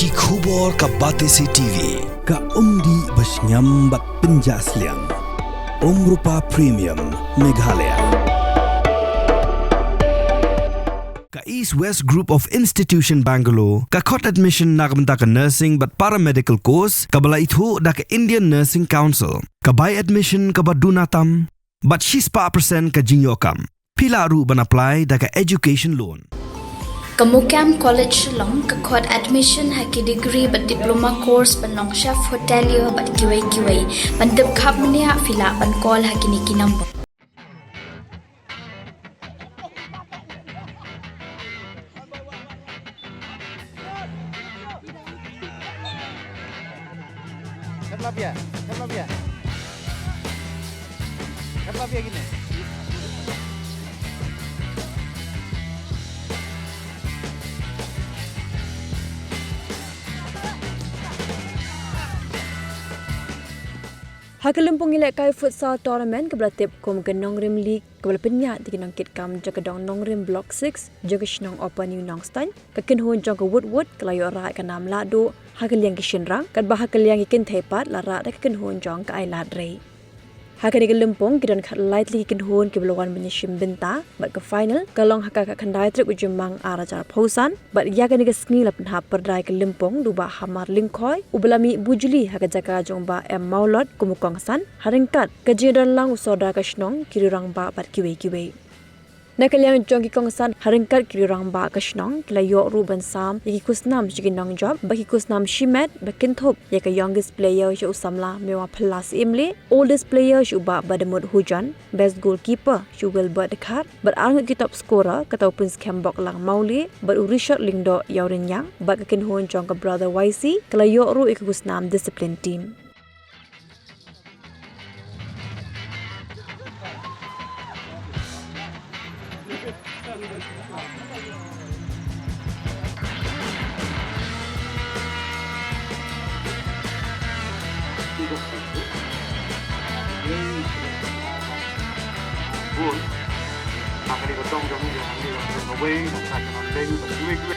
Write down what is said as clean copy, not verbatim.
Ki khubor ka Batesi TV. Ka umdi basnyam bat penjaslian. Rupa Premium Meghalaya. Ka East West Group of Institution Bangalore. Ka khot admission nagamta ka nursing but paramedical course. Ka bala ithu da ka Indian Nursing Council. Ka buy admission ka badunatam. But she's pa percent ka jinyokam. Pila ru ban apply da ka education loan. Kamukam College long kakot admission haki degree but diploma course panong chef hotelier but kiway pandep khap mania fila pan call haki niki number Kenapa gini? Hakalimpong ilai Futsal Tournament kebelatip kom ke Nongrim League kebala penyat di kinongkit kam jaga dong Nongrim Block 6 jaga Shnong Open New Nongstan kakin hon jong ke Woodwood kelayo rai ke nam lado hakaliang ke Shynrang kad bah hakaliang ke Kynthei pat lara dak kakin hon jong ke Ailad rei hakani ke lempong kidan khat lightly kin hon ke belawan menyishim benta bat ke final kalong hakak khandai trip ujumang arajar pausan bat ya kan ke skni lap ha perdai ke lempong duba hamar lingkhoi ubelami bujuli hakak jaka jongba em maulot kumukongsan haringkat ke jidan lang usoda ke Shnong kirurang ba bat kiwe Nakaliang jong ki kongsan haringkat kirurang ba ke Shnong kelayo ruben sam yaki kusnam jiginong job baki kusnam shimet bakin thop yaka youngest player shu samla mewa plus imli oldest player shu ba badamut hujan best goalkeeper shu will but khat but arngut ki top scorer katau prince kembok lang mauli but urishot lingdo yaurin yang bat kakin hon jong ke brother YC kelayo ru ikusnam discipline team Buồn, cái này có trong giống như là nó quê, nó sạch, nó đen, nó quê.